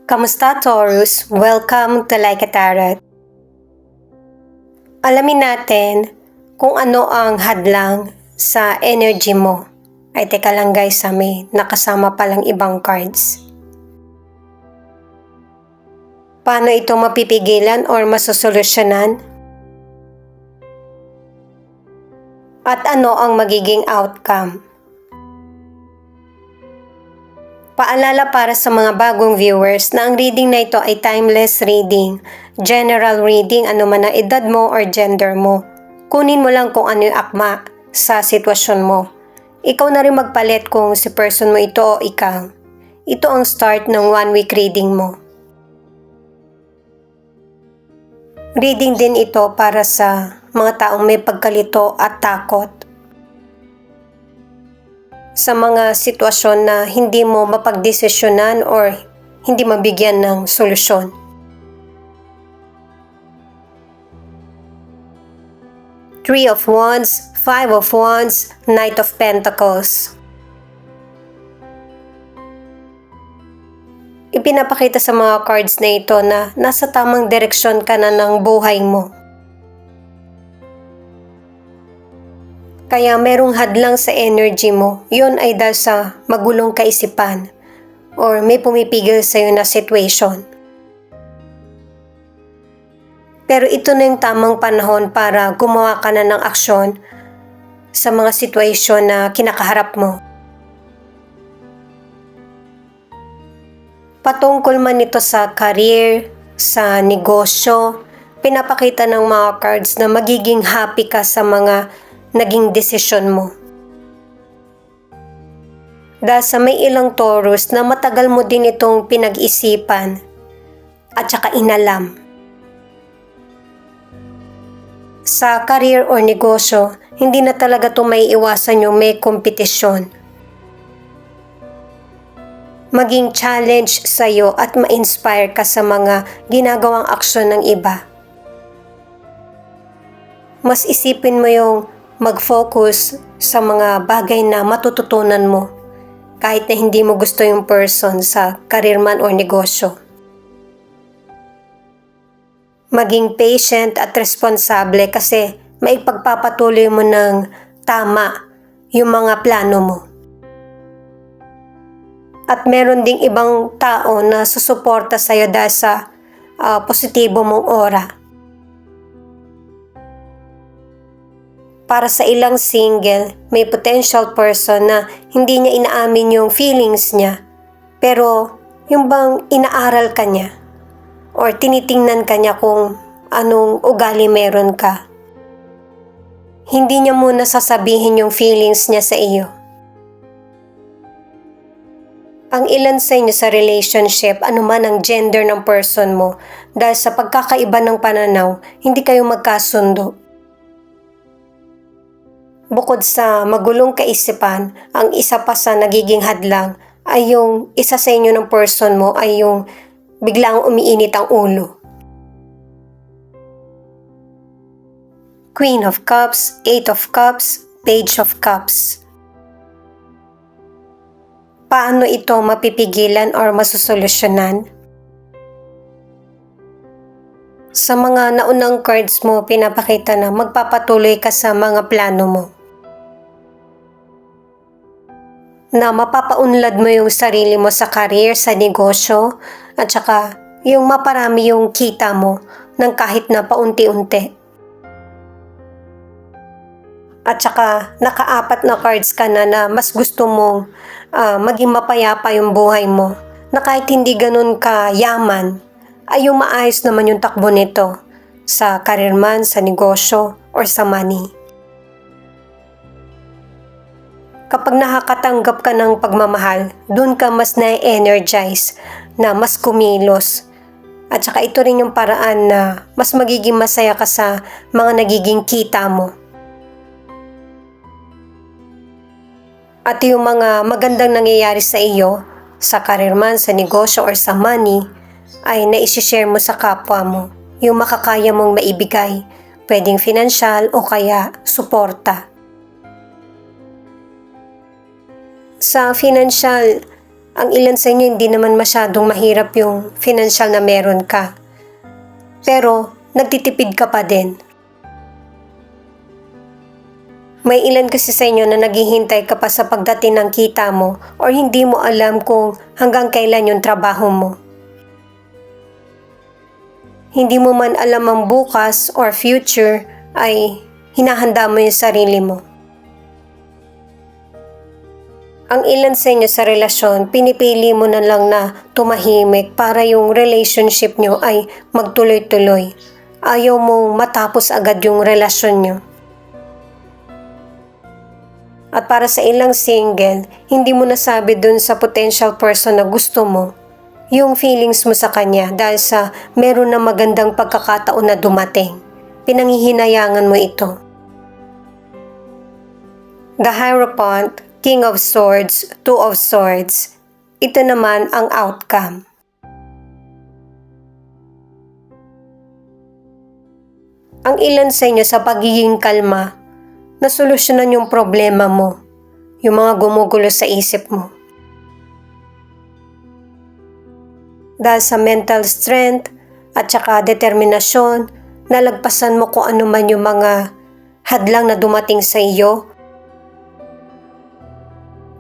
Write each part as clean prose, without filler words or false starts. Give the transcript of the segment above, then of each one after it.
Kamusta Taurus? Welcome to Like a Tarot. Alamin natin kung ano ang hadlang sa energy mo. Ay teka lang guys, may nakasama palang ibang cards. Paano ito mapipigilan or masosolusyonan? At ano ang magiging outcome? Paalala para sa mga bagong viewers na ang reading na ito ay timeless reading, general reading ano man ang edad mo or gender mo. Kunin mo lang kung ano yung akma sa sitwasyon mo. Ikaw na rin magpalit kung si person mo ito o ikaw. Ito ang start ng 1 week reading mo. Reading din ito para sa mga taong may pagkalito at takot. Sa mga sitwasyon na hindi mo mapagdesisyonan or hindi mabigyan ng solusyon. Three of Wands, Five of Wands, Knight of Pentacles. Ipinapakita sa mga cards na ito na nasa tamang direksyon ka na ng buhay mo. Kaya merong hadlang sa energy mo, yun ay dahil sa magulong kaisipan or may pumipigil sa iyo na situation. Pero ito na yung tamang panahon para gumawa ka na ng aksyon sa mga situation na kinakaharap mo. Patungkol man ito sa career, sa negosyo, pinapakita ng mga cards na magiging happy ka sa mga naging desisyon mo. Dahil sa may ilang Taurus na matagal mo din itong pinag-isipan at saka inalam. Sa career or negosyo, hindi na talaga ito may iwasan yung may kompetisyon. Maging challenge sa'yo at ma-inspire ka sa mga ginagawang aksyon ng iba. Mas isipin mo yung mag-focus sa mga bagay na matututunan mo kahit na hindi mo gusto yung person sa career man o negosyo. Maging patient at responsable kasi maipagpapatuloy mo ng tama yung mga plano mo. At meron ding ibang tao na susuporta sa'yo dahil sa positibo mong aura. Para sa ilang single, may potential person na hindi niya inaamin yung feelings niya. Pero yung bang inaaral ka niya or tinitingnan ka niya kung anong ugali meron ka. Hindi niya muna sasabihin yung feelings niya sa iyo. Ang ilan sa inyo sa relationship, anuman ang gender ng person mo, dahil sa pagkakaiba ng pananaw, hindi kayo magkasundo. Bukod sa magulong kaisipan, ang isa pa sa nagiging hadlang ay yung isa sa inyo ng person mo ay yung biglang umiinit ang ulo. Queen of Cups, Eight of Cups, Page of Cups. Paano ito mapipigilan or masusolusyonan? Sa mga naunang cards mo, pinapakita na magpapatuloy ka sa mga plano mo. Na mapapaunlad mo yung sarili mo sa career, sa negosyo, at saka yung maparami yung kita mo ng kahit na paunti-unti. At saka nakaapat na cards ka na mas gusto mong maging mapayapa yung buhay mo, na kahit hindi ganun kayaman, ay yung maayos naman yung takbo nito sa career man, sa negosyo, or sa money. Kapag nakakatanggap ka ng pagmamahal, dun ka mas na-energize, na mas kumilos. At saka ito rin yung paraan na mas magiging masaya ka sa mga nagiging kita mo. At yung mga magandang nangyayari sa iyo, sa career man, sa negosyo, or sa money, ay naisishare mo sa kapwa mo. Yung makakaya mong maibigay, pwedeng financial o kaya suporta. Sa financial Ang ilan sa inyo hindi naman masyadong mahirap yung financial na meron ka. Pero nagtitipid ka pa din. May ilan kasi sa inyo na naghihintay ka pa sa pagdating ng kita mo or hindi mo alam kung hanggang kailan yung trabaho mo. Hindi mo man alam ang bukas or future ay hinahanda mo yung sarili mo. Ang ilan sa inyo sa relasyon, pinipili mo na lang na tumahimik para yung relationship nyo ay magtuloy-tuloy. Ayaw mong matapos agad yung relasyon nyo. At para sa ilang single, hindi mo nasabi dun sa potential person na gusto mo yung feelings mo sa kanya dahil sa meron na magandang pagkakataon na dumating. Pinanghihinayangan mo ito. The Hierophant, King of Swords, Two of Swords. Ito naman ang outcome. Ang ilan sa inyo sa pagiging kalma, nasolusyonan yung problema mo, yung mga gumugulo sa isip mo. Dahil sa mental strength at saka determinasyon, nalagpasan mo kung ano man yung mga hadlang na dumating sa iyo.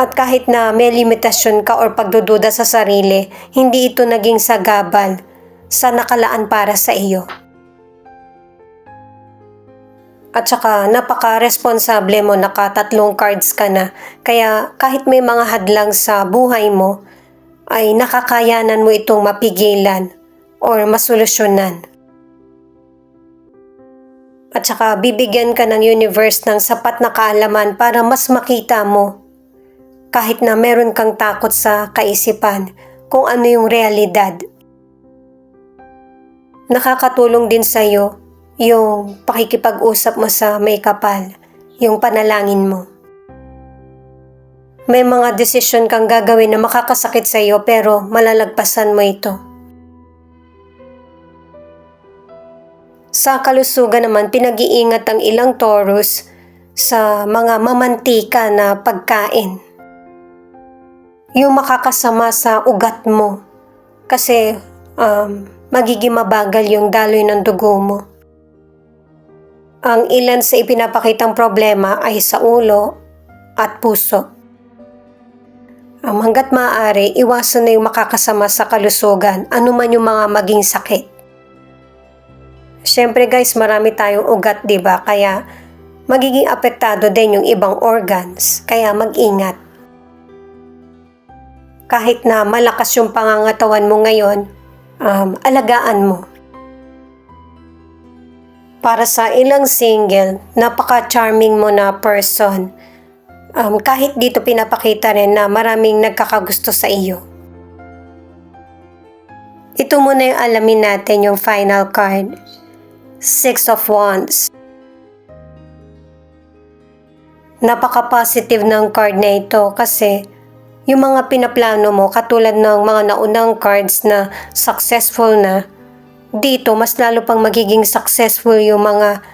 At kahit na may limitasyon ka or pagdududa sa sarili, hindi ito naging sagabal sa nakalaan para sa iyo. At saka napaka-responsable mo, naka-3 cards ka na. Kaya kahit may mga hadlang sa buhay mo, ay nakakayanan mo itong mapigilan or masolusyonan. At saka bibigyan ka ng universe ng sapat na kaalaman para mas makita mo kahit na meron kang takot sa kaisipan kung ano yung realidad. Nakakatulong din sa iyo yung pakikipag-usap mo sa may kapal, yung panalangin mo. May mga desisyon kang gagawin na makakasakit sa iyo pero malalagpasan mo ito. Sa kalusugan naman, pinag-iingat ang ilang Taurus sa mga mamantika na pagkain. Yung makakasama sa ugat mo kasi magiging mabagal yung daloy ng dugo mo. Ang ilan sa ipinapakitang problema ay sa ulo at puso. Hanggat maaari, iwasan na yung makakasama sa kalusugan, anuman yung mga maging sakit. Siyempre guys, marami tayong ugat, diba? Kaya magiging apektado din yung ibang organs, kaya mag-ingat. Kahit na malakas yung pangangatawan mo ngayon, alagaan mo. Para sa ilang single, napaka-charming mo na person. Kahit dito pinapakita rin na maraming nagkakagusto sa iyo. Ito muna yung alamin natin yung final card. Six of Wands. Napaka-positive ng card na ito kasi yung mga pinaplano mo katulad ng mga naunang cards na successful na, dito mas lalo pang magiging successful yung mga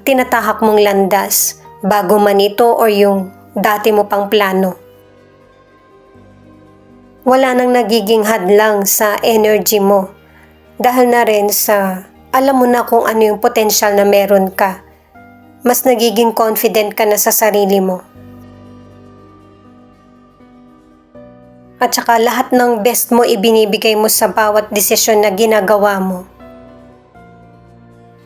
tinatahak mong landas bago man ito o yung dati mo pang plano. Wala nang nagiging hadlang sa energy mo dahil na rin sa alam mo na kung ano yung potential na meron ka. Mas nagiging confident ka na sa sarili mo. At saka lahat ng best mo ibinibigay mo sa bawat desisyon na ginagawa mo.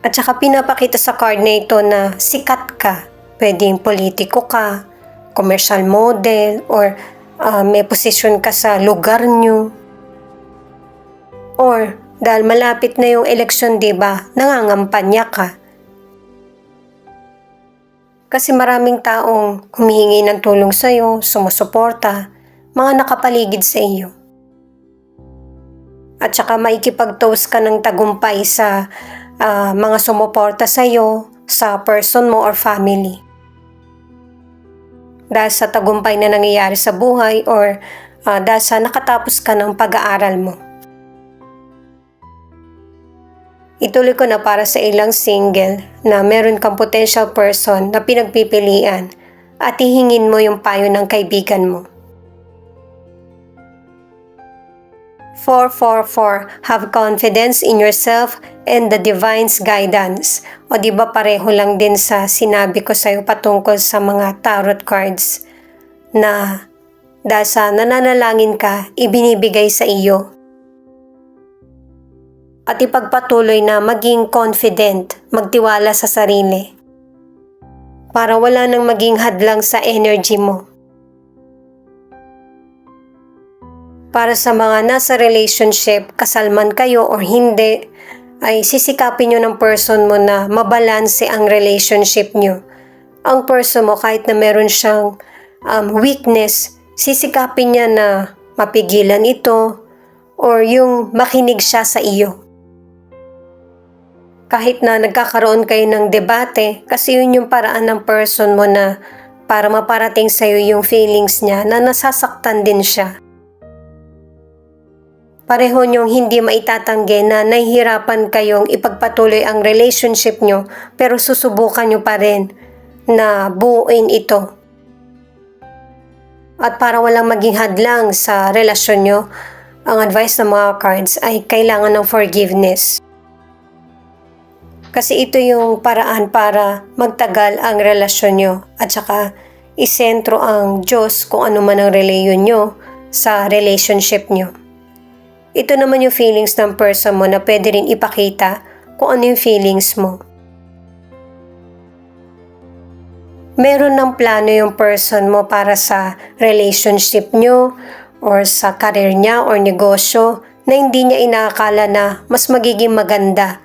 At saka pinapakita sa card na ito na sikat ka. Pwedeng politiko ka, commercial model, or may posisyon ka sa lugar nyo. Or dahil malapit na yung eleksyon, diba, nangangampanya ka. Kasi maraming taong humihingi ng tulong sa'yo, sumusuporta, mga nakapaligid sa iyo. At saka maikipag-toast ka ng tagumpay sa mga sumuporta sa iyo, sa person mo or family. Dahil sa tagumpay na nangyayari sa buhay or dahil sa nakatapos ka ng pag-aaral mo. Ituloy ko na para sa ilang single na meron kang potential person na pinagpipilian at hihingin mo yung payo ng kaibigan mo. 444, have confidence in yourself and the divine's guidance. O di ba pareho lang din sa sinabi ko sa'yo patungkol sa mga tarot cards na dahil sa nananalangin ka, ibinibigay sa iyo. At ipagpatuloy na maging confident, magtiwala sa sarili para wala nang maging hadlang sa energy mo. Para sa mga nasa relationship, kasal man kayo or hindi, ay sisikapin nyo ng person mo na mabalanse ang relationship nyo. Ang person mo kahit na meron siyang weakness, sisikapin niya na mapigilan ito or yung makinig siya sa iyo. Kahit na nagkakaroon kayo ng debate, kasi yun yung paraan ng person mo na para maparating sa iyo yung feelings niya na nasasaktan din siya. Pareho niyong hindi maitatanggi na nahihirapan kayong ipagpatuloy ang relationship niyo pero susubukan niyo pa rin na buuin ito. At para walang maging hadlang sa relasyon niyo, ang advice ng mga cards ay kailangan ng forgiveness. Kasi ito yung paraan para magtagal ang relasyon niyo at saka isentro ang Diyos kung ano man ang reliyon niyo sa relationship niyo. Ito naman yung feelings ng person mo na pwede rin ipakita kung ano yung feelings mo. Meron ng plano yung person mo para sa relationship nyo or sa career niya or negosyo na hindi niya inaakala na mas magiging maganda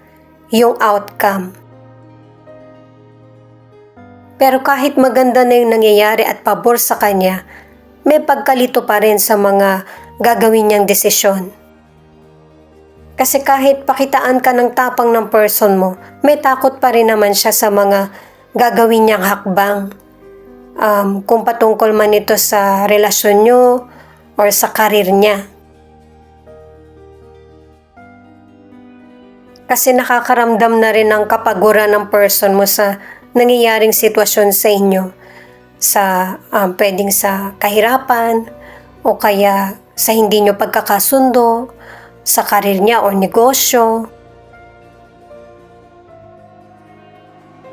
yung outcome. Pero kahit maganda na yung nangyayari at pabor sa kanya, may pagkalito pa rin sa mga gagawin niyang desisyon. Kasi kahit pakitaan ka ng tapang ng person mo, may takot pa rin naman siya sa mga gagawin niyang hakbang. Kung patungkol man ito sa relasyon niyo or sa karir niya. Kasi nakakaramdam na rin ng kapaguran ng person mo sa nangyayaring sitwasyon sa inyo. Sa pwedeng sa kahirapan o kaya sa hindi niyo pagkakasundo, sa karir niya o negosyo.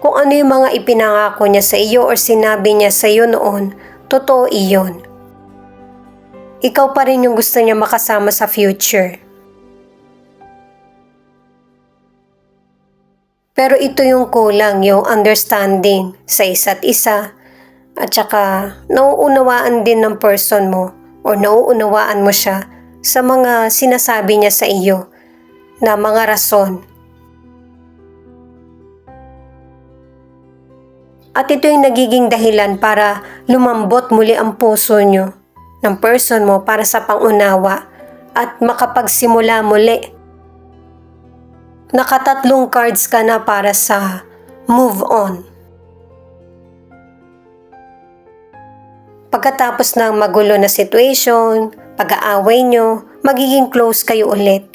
Kung ano yung mga ipinangako niya sa iyo o sinabi niya sa iyo noon, totoo iyon. Ikaw pa rin yung gusto niya makasama sa future. Pero ito yung kulang, yung understanding sa isa't isa at saka nauunawaan din ng person mo o nauunawaan mo siya sa mga sinasabi niya sa iyo na mga rason. At ito yung nagiging dahilan para lumambot muli ang puso niyo ng person mo para sa pangunawa at makapagsimula muli. Nakatatlong cards ka na para sa move on. Pagkatapos ng magulo na situation, pag-aaway nyo, magiging close kayo ulit.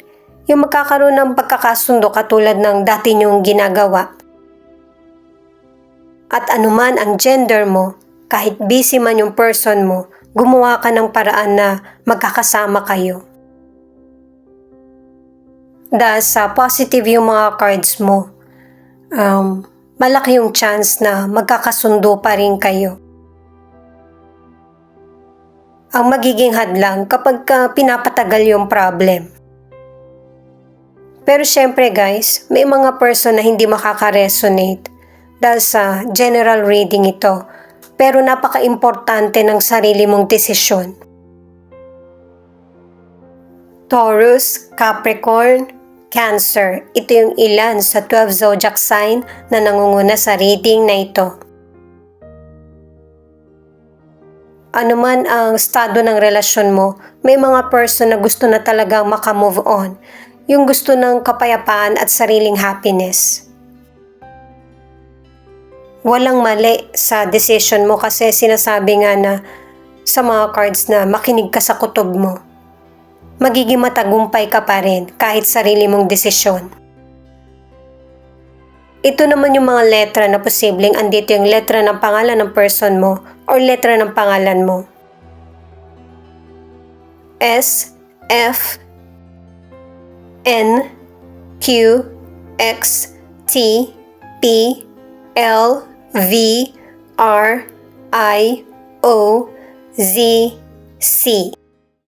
Yung magkakaroon ng pagkakasundo katulad ng dati nyong ginagawa. At anuman ang gender mo, kahit busy man yung person mo, gumawa ka ng paraan na magkakasama kayo. Dahil sa positive yung mga cards mo, malaki yung chance na magkakasundo pa rin kayo. Ang magiging hadlang kapag pinapatagal yung problem. Pero syempre guys, may mga person na hindi makaka-resonate dahil sa general reading ito. Pero napaka-importante ng sarili mong desisyon. Taurus, Capricorn, Cancer. Ito yung ilan sa 12 zodiac sign na nangunguna sa reading na ito. Ano man ang estado ng relasyon mo, may mga person na gusto na talagang makamove on. Yung gusto ng kapayapaan at sariling happiness. Walang mali sa decision mo kasi sinasabi nga na sa mga cards na makinig ka sa kutob mo. Magiging matagumpay ka pa rin kahit sarili mong desisyon. Ito naman yung mga letra na posibleng andito yung letra ng pangalan ng person mo or letra ng pangalan mo. S, F, N Q X T P L V R I O Z C.